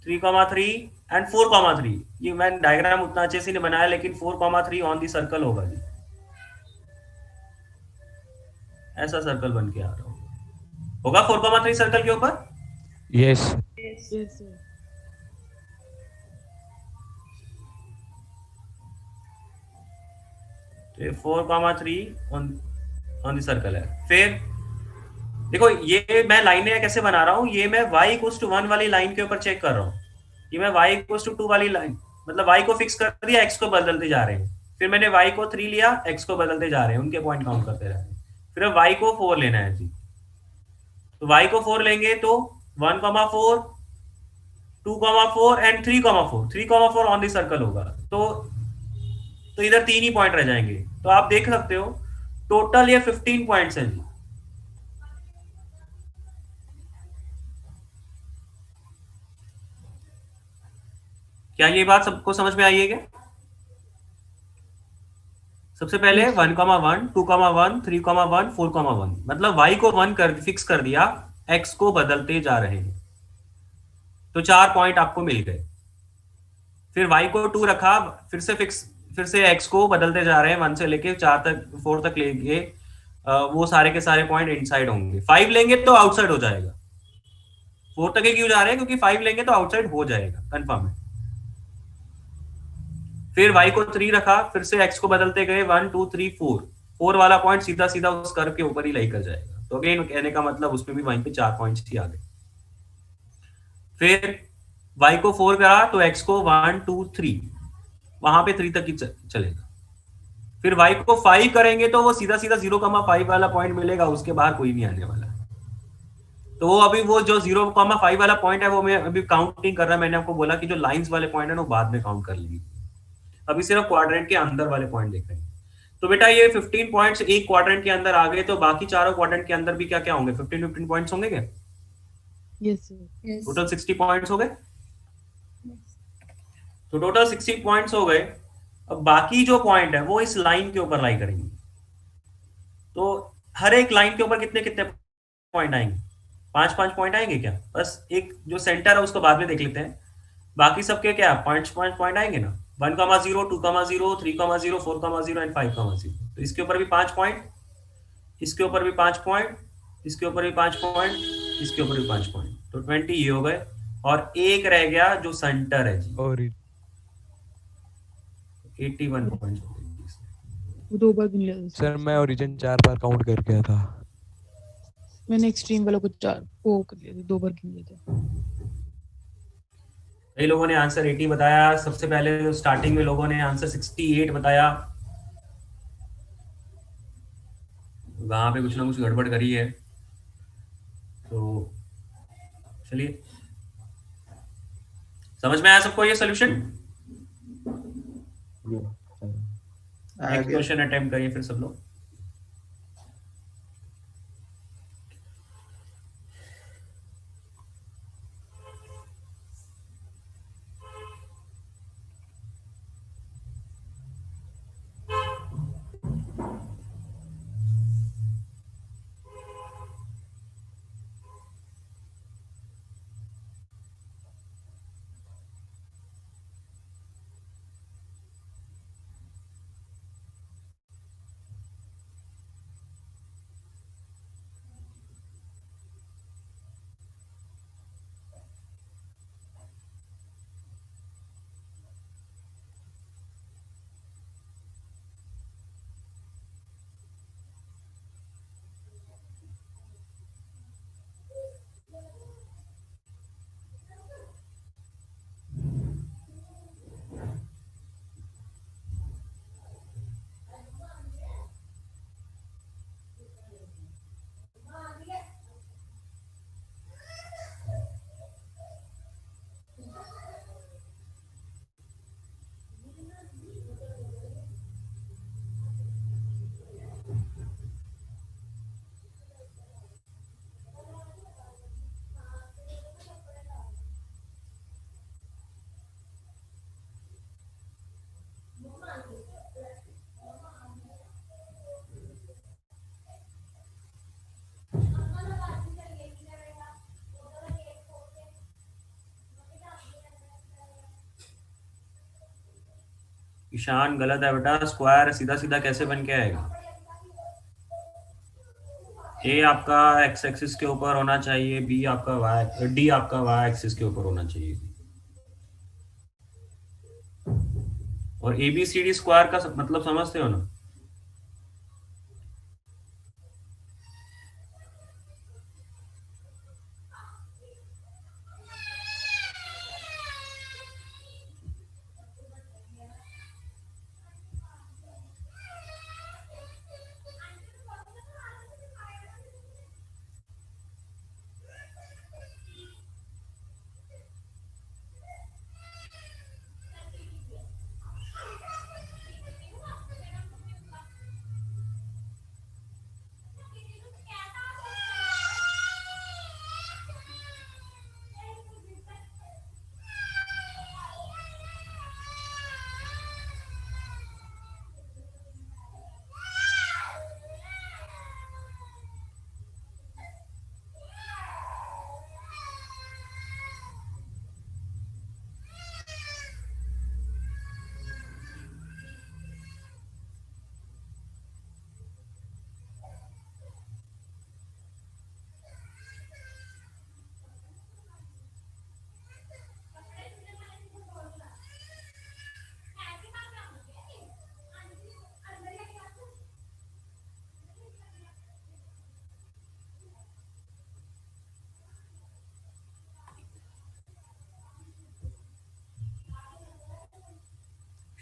3,3 एंड 4,3। ये मैंने डायग्राम उतना अच्छे से नहीं बनाया, लेकिन 4,3 ऑन दी सर्कल होगा जी, ऐसा सर्कल बन के आ रहा होगा 4,3 सर्कल के ऊपर। यस। तो ये 4,3 ऑन दी सर्कल है। फिर देखो ये मैं लाइनें कैसे बना रहा हूं, ये मैं y=1 वाली लाइन के ऊपर चेक कर रहा हूं, ये मैं y=2 वाली लाइन, मतलब y को फिक्स कर दिया, x को बदलते जा रहे हैं, फिर मैंने y को 3 लिया, x को बदलते जा रहे हैं, उनके पॉइंट काउंट करते रह रहे हैं, फिर y को 4 लेना है जी। तो y को 4 लेंगे तो 1,4, 2,4 एंड 3,4, 3,4 ऑन दी सर्कल होगा। तो इधर 3 ही पॉइंट रह जाएंगे। तो आप देख सकते हो टोटल ये 15 पॉइंट्स हैं जी। क्या ये बात सबको समझ में आई है क्या? सबसे पहले 1,1, 2,1, 3,1, 4,1, मतलब y को 1 कर फिक्स कर दिया, x को बदलते जा रहे हैं, तो 4 पॉइंट आपको मिल गए। फिर y को 2 रखा, फिर से x को बदलते जा रहे हैं, 1 से लेके 4 तक, 4 तक लेंगे, वो सारे के सारे पॉइंट इनसाइड होंगे। 5 लेंगे तो आउटसाइड हो जाएगा, 4 तक ही क्यों जा रहे हैं, क्योंकि 5 लेंगे तो आउटसाइड हो जाएगा, कंफर्म है। फिर y को 3 रखा, फिर से x को बदलते गए, 1, 2, 3, 4 वाला पॉइंट सीधा सीधा उस कर्व के ऊपर ही लाई कर जाएगा। तो अगेन कहने का मतलब उसमें भी वहीं पे 4 पॉइंट्स ही आ गए। फिर y को 4 करा तो x को 1, 2, 3, वहां पे 3 तक ही चलेगा। फिर y को 5 करेंगे तो वो सीधा सीधा 0,5 वाला पॉइंट मिलेगा, उसके बाहर कोई नहीं आने वाला। तो वो अभी वो जो 0,5 वाला पॉइंट है वो मैं अभी काउंट नहीं कर रहा, मैंने आपको बोला कि जो लाइंस वाले पॉइंट है वो बाद में काउंट कर लेंगे, अभी सिर्फ क्वाड्रेंट के अंदर वाले पॉइंट देख रहे हैं। तो बेटा ये 15 पॉइंट्स एक क्वाड्रेंट के अंदर आ गए, तो बाकी चारों क्वाड्रेंट के अंदर भी क्या क्या होंगे, 15 पॉइंट्स होंगे क्या? यस टोटल 60 पॉइंट्स हो गए। तो टोटल 60 पॉइंट्स हो गए। अब बाकी जो पॉइंट है वो इस लाइन के ऊपर लाई करेंगे। तो हर एक लाइन के ऊपर कितने कितने पॉइंट आएंगे, 5-5 पॉइंट आएंगे क्या? बस एक जो सेंटर है उसको बाद में देख लेते हैं, बाकी सबके क्या 5-5 पॉइंट आएंगे ना, 1,0, 2,0, 3,0, 4,0 एंड 5,0। तो इसके ऊपर भी 5 पॉइंट, इसके ऊपर भी 5 पॉइंट, इसके ऊपर भी 5 पॉइंट, इसके ऊपर भी 5 पॉइंट, तो 20 ये हो गए। और एक रह गया जो सेंटर है जी, और 81 पॉइंट। वो 2 बार गिन लिया था सर मैं ओरिजिन 4 बार काउंट कर गया था। मैंने एक्सट्रीम वाला को 4 वो कर लिया था, 2 बार गिन लिया था। कई लोगों ने आंसर 80 बताया, सबसे पहले स्टार्टिंग में लोगों ने आंसर 68 बताया, वहां पे कुछ ना कुछ गड़बड़ करी है। तो चलिए, समझ में आया सबको ये सोल्यूशन? नेक्स्ट क्वेश्चन अटेम्प्ट करिए फिर सब लोग। ईशान गलत है बेटा, स्क्वायर सीधा सीधा कैसे बन के आएगा? ए आपका एक्स एक्सिस के ऊपर होना चाहिए, बी आपका वाई, डी आपका वाई एक्सिस के ऊपर होना चाहिए। और A B C D square का मतलब समझते हो ना?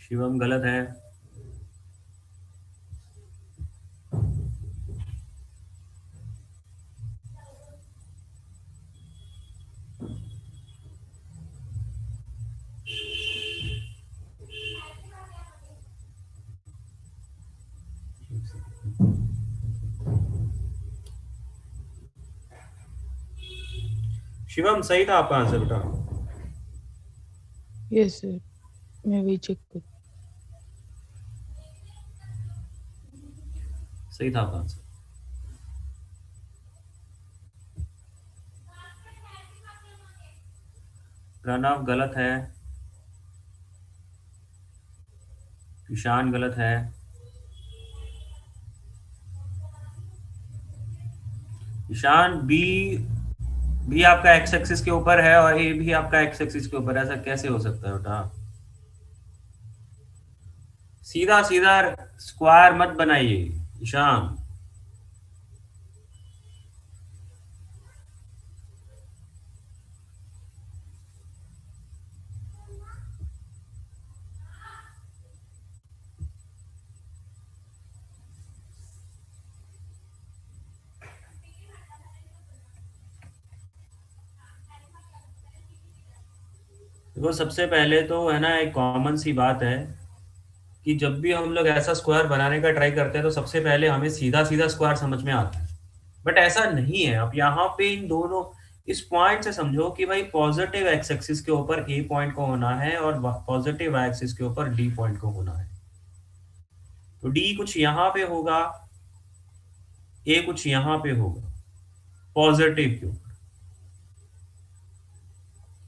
शिवम गलत है। शिवम सही था आपका आंसर बेटा। यस सर, मैं वही चेक कर। सही था आपका आंसर। प्रणव गलत है, ईशान गलत है, ईशान बी, बी आपका एक्स एक्सिस के ऊपर है और ए भी आपका एक्स एक्सिस के ऊपर, ऐसा कैसे हो सकता है बेटा? सीधा सीधा स्क्वायर मत बनाइए ईशान। देखो सबसे पहले तो है ना, एक कॉमन सी बात है कि जब भी हम लोग ऐसा स्क्वायर बनाने का ट्राई करते हैं तो सबसे पहले हमें सीधा सीधा स्क्वायर समझ में आता है, बट ऐसा नहीं है। अब यहाँ पे इन दोनों, इस पॉइंट से समझो कि भाई पॉजिटिव एक्स एक्सिस के ऊपर ए पॉइंट को होना है और पॉजिटिव वाई एक्सिस के ऊपर डी पॉइंट को होना है। तो डी कुछ यहाँ पे होगा, ए कुछ यहाँ पे होगा पॉजिटिव के ऊपर।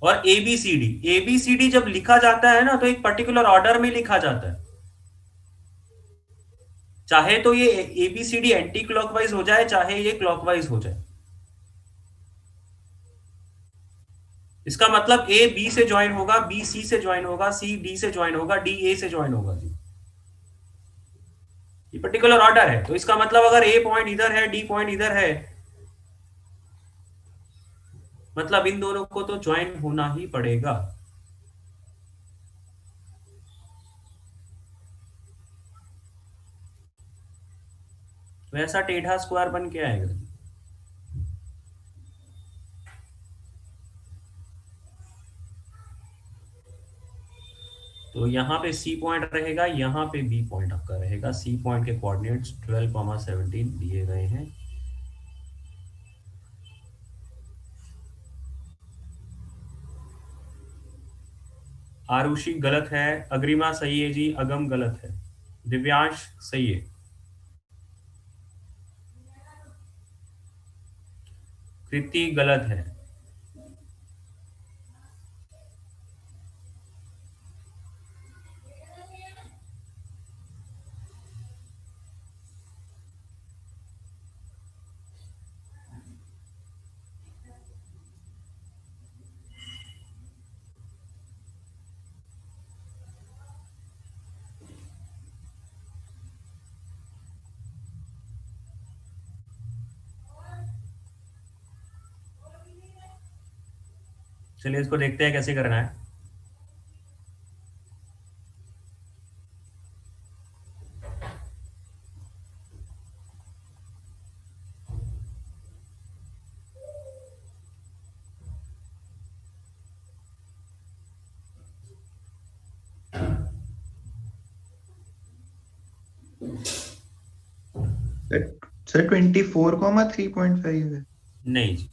और एबीसीडी जब लिखा जाता है ना तो एक पर्टिकुलर ऑर्डर में लिखा जाता है। चाहे तो ये एबीसीडी एंटी क्लॉकवाइज हो जाए, चाहे ये क्लॉकवाइज हो जाए। इसका मतलब ए बी से ज्वाइन होगा, बी सी से ज्वाइन होगा, सी डी से ज्वाइन होगा, डी ए से ज्वाइन होगा जी। ये पर्टिकुलर ऑर्डर है। तो इसका मतलब अगर ए पॉइंट इधर है, डी पॉइंट इधर है, मतलब इन दोनों को तो ज्वाइन होना ही पड़ेगा। तो ऐसा टेढ़ा स्क्वायर बन के आएगा। तो यहाँ पे सी पॉइंट रहेगा, यहाँ पे बी पॉइंट आपका रहेगा। सी पॉइंट के कोऑर्डिनेट्स 12,17 दिए गए हैं। आरुषि गलत है, अग्रिमा सही है जी, अगम गलत है, दिव्यांश सही है, कृति गलत है, चलिए इसको देखते हैं कैसे करना है। सर 24,3.5 है। नहीं जी,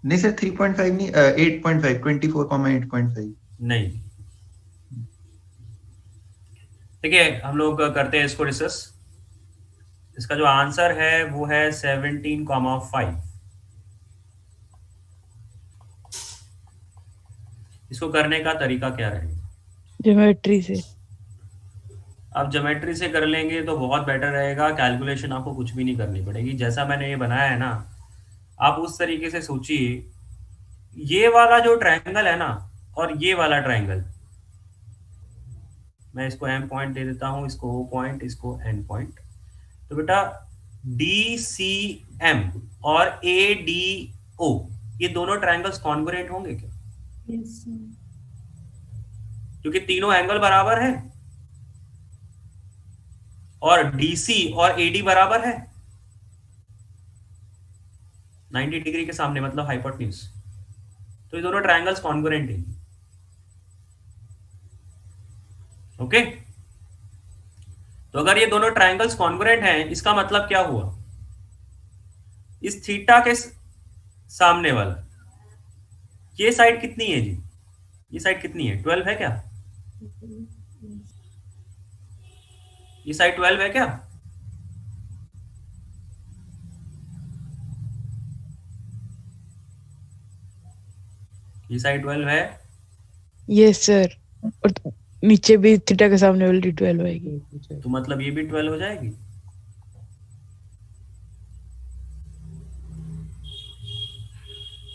नहीं सर 3.5 नहीं 8.5 24,8.5। नहीं। ठीक है, हम लोग करते हैं इसको डिस्कस। इसका जो आंसर है वो है 17,5। इसको करने का तरीका क्या रहेगा? ज्योमेट्री से। आप ज्योमेट्री से कर लेंगे तो बहुत बेटर रहेगा, कैलकुलेशन आपको कुछ भी नहीं करनी पड़ेगी। जैसा मैंने ये बनाया है ना, आप उस तरीके से सोचिए, ये वाला जो ट्रायंगल है ना और ये वाला ट्रायंगल, मैं इसको एम पॉइंट दे देता हूं, इसको ओ पॉइंट, इसको एन पॉइंट। तो बेटा डी सी एम और ए डी ओ, ये दोनों ट्रायंगल्स कॉन्ग्रुएंट होंगे क्या? Yes sir. क्योंकि तीनों एंगल बराबर है और डीसी और एडी बराबर है 90 डिग्री के सामने, मतलब हाइपोटेन्यूज। तो ये दोनों ट्रायंगल्स कॉन्ग्रुएंट हैं। ओके, तो अगर ये दोनों ट्रायंगल्स कॉन्ग्रुएंट हैं, इसका मतलब क्या हुआ? इस थीटा के सामने वाला ये साइड कितनी है जी? ये साइड कितनी है? 12 है क्या? ये साइड 12 है क्या? ये साइड 12 है। Yes sir. और नीचे भी थीटा के सामने वाली 12 आएगी। तो मतलब ये भी 12 हो जाएगी।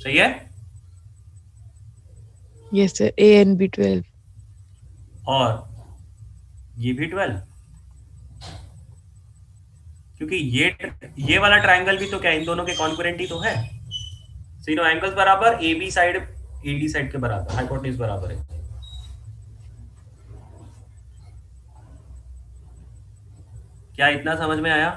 सही है। Yes sir, A N B 12। और ये भी 12, क्योंकि ये वाला ट्रायंगल भी तो क्या इन दोनों के कॉन्करेंट ही तो है। तीनों एंगल्स बराबर, A B side A D side के बराबर, हाइपोटेन्यूज बराबर है। क्या इतना समझ में आया?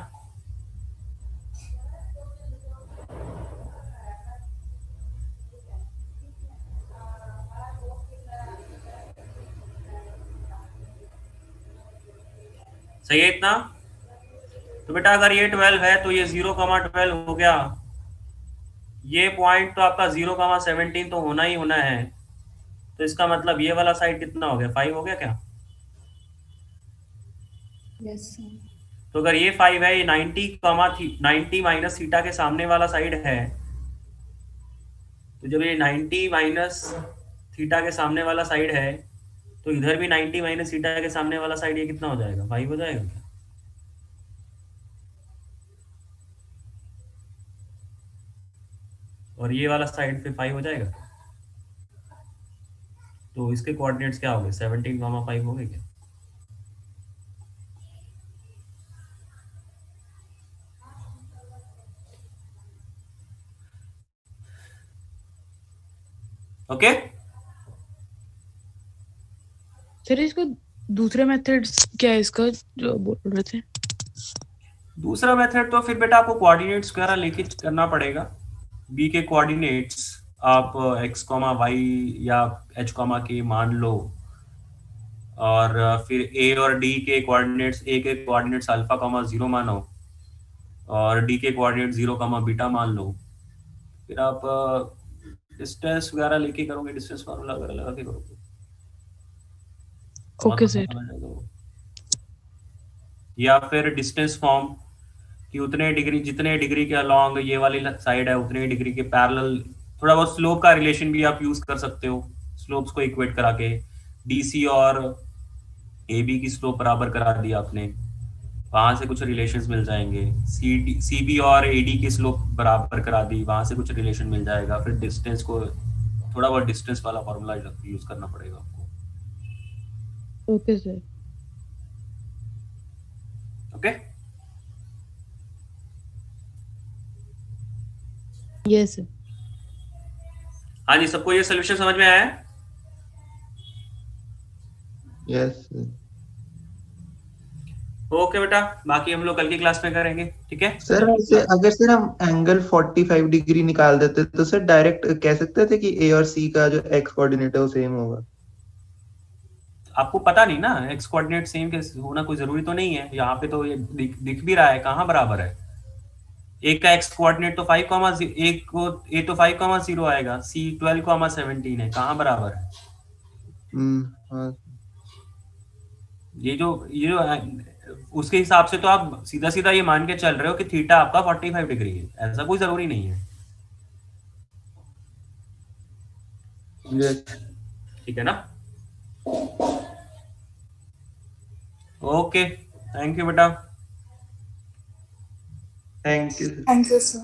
सही है इतना? तो बेटा अगर ये 12 है तो ये 0,12 हो गया। ये पॉइंट तो आपका 0,17 तो होना ही होना है। तो इसका मतलब ये वाला साइड कितना हो गया? 5 हो गया क्या? Yes sir. तो अगर ये 5 है, ये 90 माइनस थीटा के सामने वाला साइड है, तो जब ये 90 माइनस थीटा के सामने वाला साइड है, तो इधर भी 90 माइनस थीटा के सामने वाला साइड ये कितना हो जाएगा? 5 हो जाएगा क्या? और ये वाला साइड फिर 5 हो जाएगा। तो इसके कोऑर्डिनेट्स क्या हो गए? 17,5 हो गए क्या? ओके। सर इसको दूसरा मेथड क्या है इसका जो बोल रहे थे? दूसरा मेथड तो फिर बेटा आपको कोऑर्डिनेट्स वगैरह लेके करना पड़ेगा। बी के कोऑर्डिनेट्स आप x, y या h, k मान लो, और फिर a और d के कोऑर्डिनेट्स, a के कोऑर्डिनेट्स अल्फा, 0 मानो, और d के कोऑर्डिनेट 0, बीटा मान लो। फिर आप डिस्टेंस वगैरह लेके करोगे, डिस्टेंस फार्मूला वगैरह लगा के करोगे। Okay sir. या फिर डिस्टेंस फॉर्म कि उतने डिग्री, जितने डिग्री के अलोंग ये वाली साइड है उतने डिग्री के पैरेलल, थोड़ा बहुत स्लोप का रिलेशन भी आप यूज कर सकते हो, स्लोप्स को इक्वेट करा के। डीसी और एबी की स्लोप बराबर करा दी आपने, वहां से कुछ रिलेशंस मिल जाएंगे। सीबी और एडी की स्लोप बराबर करा दी, वहां से कुछ रिलेशन मिल जाएगा। फिर डिस्टेंस को थोड़ा बहुत डिस्टेंस वाला फॉर्मूला यूज करना पड़ेगा आपको। Okay sir. Okay. Yes sir. हाँ जी, सबको ये सोल्यूशन समझ में आया है? यस ओके बेटा, बाकी हम लोग कल की क्लास में करेंगे, ठीक है? सर। वैसे अगर सर हम एंगल 45 डिग्री निकाल देते तो सर डायरेक्ट कह सकते थे कि ए और सी का जो एक्स कोऑर्डिनेट है वो सेम होगा। आपको पता नहीं ना, एक्स कोऑर्डिनेट सेम के होना कोई जरूरी तो नहीं है। यहाँ पे तो ये दिख भी रहा है कहाँ बराबर है। एक का एक्स कोऑर्डिनेट तो 5, एक को ए तो 5,0 आएगा, सी 12,17 है, कहाँ बराबर है? हाँ। ये जो उसके हिसाब से तो आप सीधा सीधा ये मान के चल रहे हो कि थीटा आपका 45 डिग्री है, ऐसा कोई जरूरी नहीं है। यस ठीक है ना? ओके, थैंक यू बेटा। Thank you. Thank you, sir.